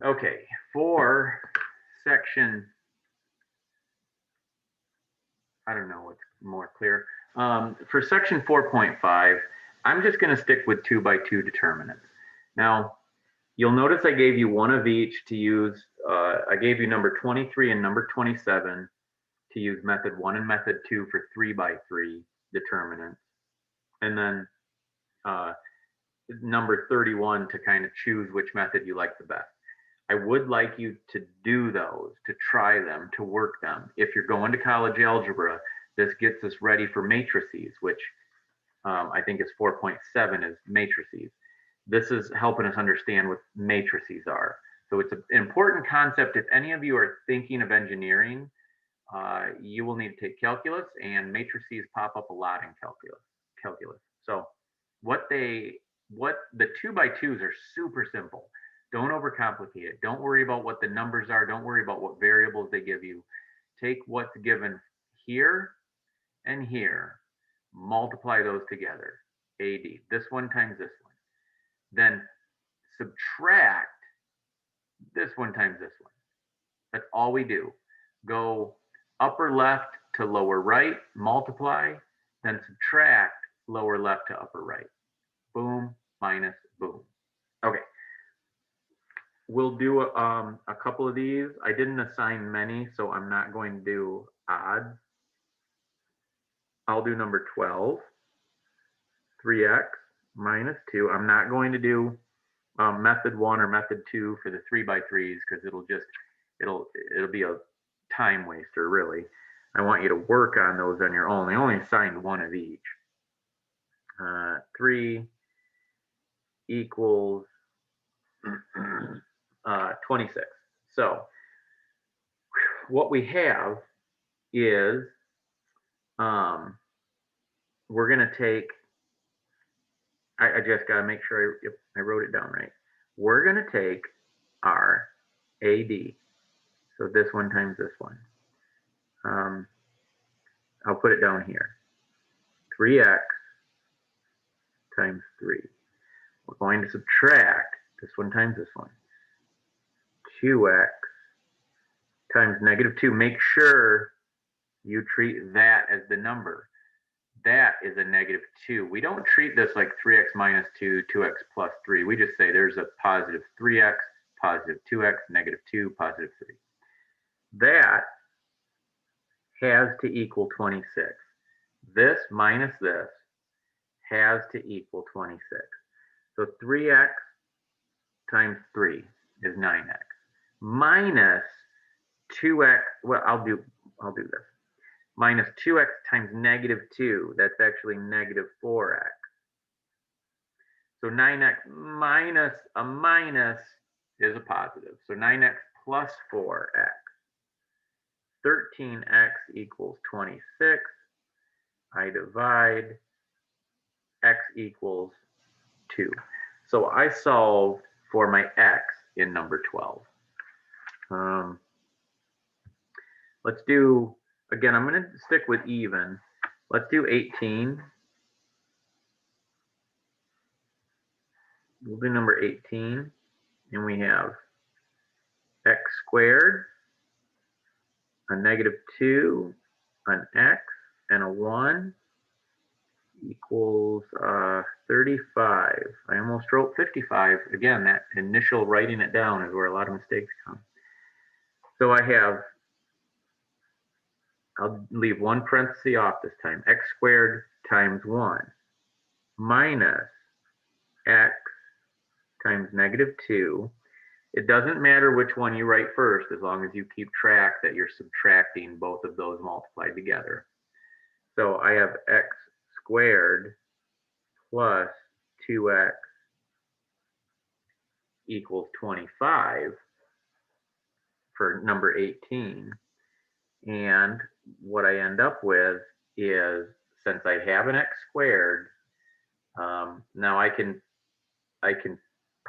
Okay, for section, I don't know what's more clear. For section 4.5, I'm just going to stick with 2 by 2 determinants. Now, you'll notice I gave you one of each to use. I gave you number 23 and number 27 to use method 1 and method 2 for 3 by 3 determinants. And then number 31 to kind of choose which method you like the best. I would like you to do those, to try them, to work them. If you're going to college algebra, this gets us ready for matrices, which I think is 4.7 is matrices. This is helping us understand what matrices are. So it's an important concept. If any of you are thinking of engineering, you will need to take calculus, and matrices pop up a lot in calculus. So what the 2 by 2s are super simple. Don't overcomplicate it. Don't worry about what the numbers are. Don't worry about what variables they give you. Take what's given here and here, multiply those together, AD. This one times this one. Then subtract this one times this one. That's all we do. Go upper left to lower right, multiply, then subtract lower left to upper right. Boom, minus, boom. Okay. We'll do a couple of these. I didn't assign many, so I'm not going to do odds. I'll do number 12, 3x minus 2. I'm not going to do method 1 or method 2 for the 3 by 3s because it'll be a time waster, really. I want you to work on those on your own. I only assigned one of each. 3 equals 26. So what we have is we're going to take, I just got to make sure I wrote it down right. We're going to take our AD. So this one times this one. I'll put it down here. 3x times 3. We're going to subtract this one times this one. 2x times negative 2. Make sure you treat that as the number. That is a negative 2. We don't treat this like 3x minus 2, 2x plus 3. We just say there's a positive 3x, positive 2x, negative 2, positive 3. That has to equal 26. This minus this has to equal 26. So 3x times 3 is 9x. Minus 2x, well, I'll do this. Minus 2x times negative 2, that's actually negative 4x. So 9x minus a minus is a positive. So 9x plus 4x. 13x equals 26. I divide, x equals 2. So I solved for my x in number 12. Let's do, again, I'm going to stick with even. Let's do 18. We'll do number 18. And we have x squared, a negative 2, an x, and a 1 equals 35. I almost wrote 55. Again, that initial writing it down is where a lot of mistakes come. So I have, I'll leave one parenthesis off this time, x squared times 1 minus x times negative 2. It doesn't matter which one you write first as long as you keep track that you're subtracting both of those multiplied together. So I have x squared plus 2x equals 25 for number 18. And what I end up with is, since I have an x squared, now I can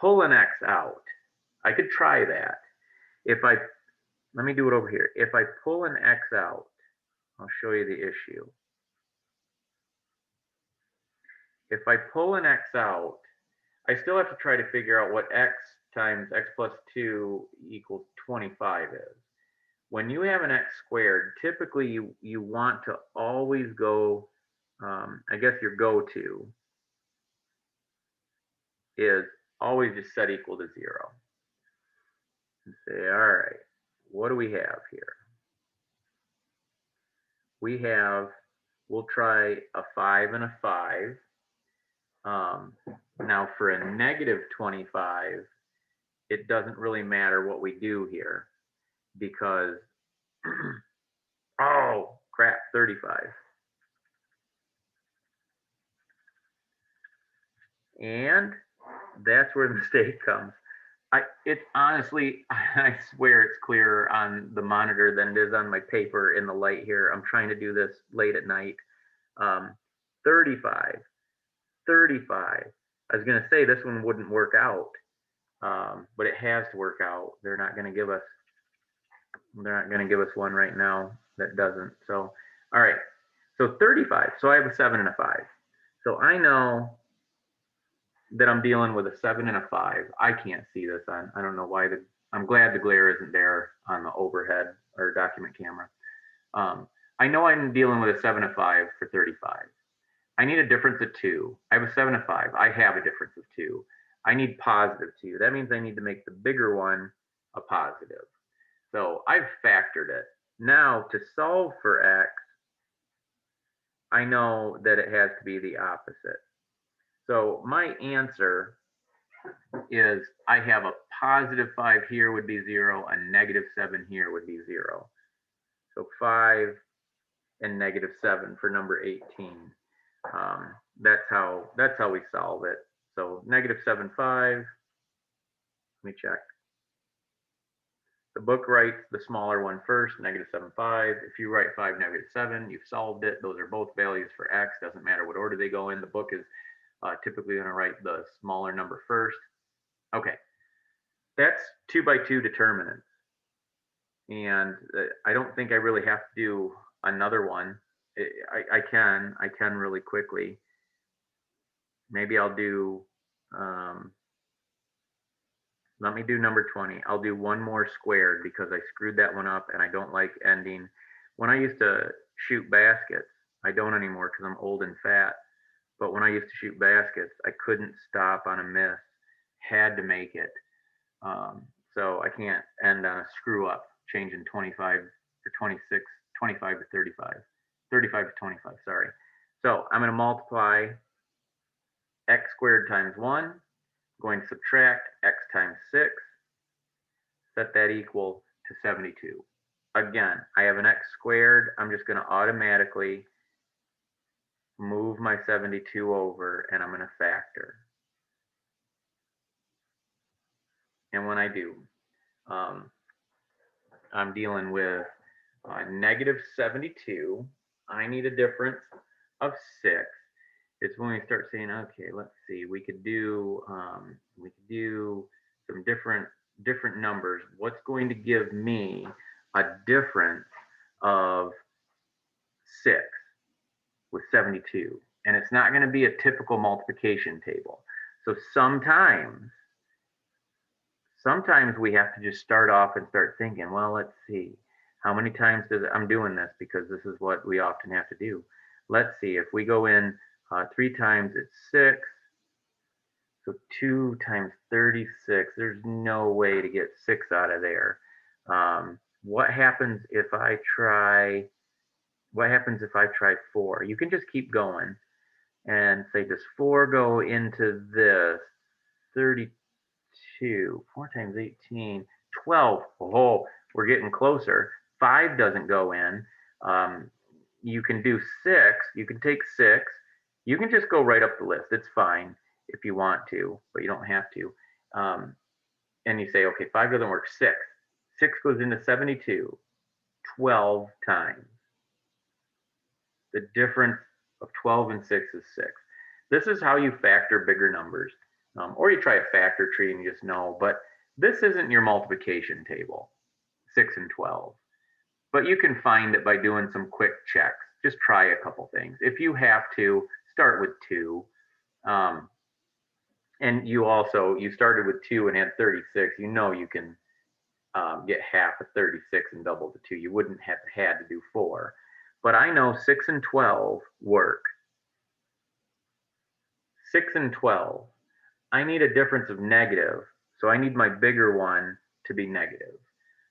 pull an x out. I could try that. Let me do it over here. If I pull an x out, I'll show you the issue. If I pull an x out, I still have to try to figure out what x times x plus 2 equals 25 is. When you have an x squared, typically you want to always go, I guess your go-to is always just set equal to 0. And say, all right, what do we have here? We have, we'll try a 5 and a 5. Now for a negative 25, it doesn't really matter what we do here because, oh crap, 35. And that's where the mistake comes. It's honestly, I swear it's clearer on the monitor than it is on my paper in the light here. I'm trying to do this late at night. 35. I was going to say this one wouldn't work out, but it has to work out. They're not going to give us one right now that doesn't. So, all right. So 35. So I have a 7 and a 5. So I know that I'm dealing with a 7 and a 5. I can't see this on. I don't know why. I'm glad the glare isn't there on the overhead or document camera. I know I'm dealing with a 7 and a 5 for 35. I need a difference of 2. I have a 7 and 5. I have a difference of 2. I need positive 2. That means I need to make the bigger one a positive. So I've factored it. Now to solve for x, I know that it has to be the opposite. So my answer is I have a positive 5 here would be 0, a negative 7 here would be 0. So 5 and negative 7 for number 18. That's how we solve it. So negative 7, 5. Let me check. The book writes the smaller one first, negative 7, 5. If you write 5, negative 7, you've solved it. Those are both values for x. Doesn't matter what order they go in. The book is typically going to write the smaller number first. Okay, that's 2 by 2 determinants. And I don't think I really have to do another one. I can really quickly. Maybe I'll do, let me do number 20. I'll do one more squared because I screwed that one up and I don't like ending. When I used to shoot baskets, I don't anymore because I'm old and fat. But when I used to shoot baskets, I couldn't stop on a miss. Had to make it. So I can't end on a screw up, changing 25 to 26, 25 to 35, 35 to 25, sorry. So I'm going to multiply x squared times 1. I'm going to subtract x times 6. Set that equal to 72. Again, I have an x squared. I'm just going to automatically move my 72 over, and I'm going to factor. And when I do, I'm dealing with negative 72. I need a difference of 6. It's when we start saying, okay, let's see, we could do some different numbers. What's going to give me a difference of 6 with 72? And it's not going to be a typical multiplication table. So sometimes we have to just start off and start thinking, well, let's see, how many times I'm doing this because this is what we often have to do. Let's see, if we go in 3 times, it's 6. So 2 times 36, there's no way to get 6 out of there. What happens if I try 4? You can just keep going and say, does 4 go into this? 32, 4 times 18, 12. Oh, we're getting closer. 5 doesn't go in. You can do 6. You can take 6. You can just go right up the list. It's fine if you want to, but you don't have to. And you say, okay, 5 doesn't work. 6. 6 goes into 72 12 times. The difference of 12 and 6 is 6. This is how you factor bigger numbers. Or you try a factor tree and you just know, but this isn't your multiplication table, 6 and 12. But you can find it by doing some quick checks. Just try a couple things. If you have to, start with 2. And you started with 2 and had 36. You know you can get half of 36 and double the 2. You wouldn't have had to do 4. But I know 6 and 12 work. 6 and 12. I need a difference of negative, so I need my bigger one to be negative.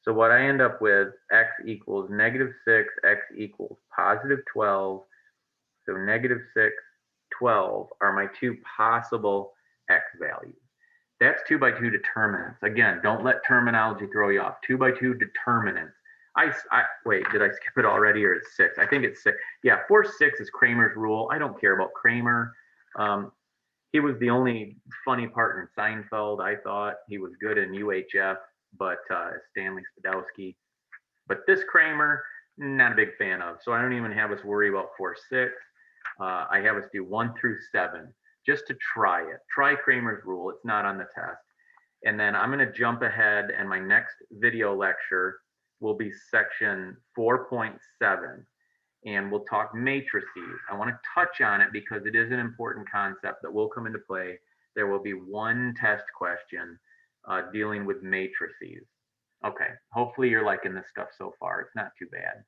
So what I end up with, x equals -6, x equals +12. So -6, 12 are my two possible x values. That's 2 by 2 determinants. Again, don't let terminology throw you off. 2 by 2 determinants. Wait, did I skip it already, or it's 6? I think it's 6. Yeah, 4-6 is Kramer's rule. I don't care about Kramer. He was the only funny part in Seinfeld, I thought. He was good in UHF, but Stanley Spadowski. But this Kramer, not a big fan of. So I don't even have us worry about 4-6. I have us do 1 through 7, just to try it. Try Kramer's rule. It's not on the test. And then I'm going to jump ahead, and my next video lecture will be section 4.7. And we'll talk matrices. I want to touch on it because it is an important concept that will come into play. There will be one test question dealing with matrices. Okay, hopefully you're liking this stuff so far. It's not too bad.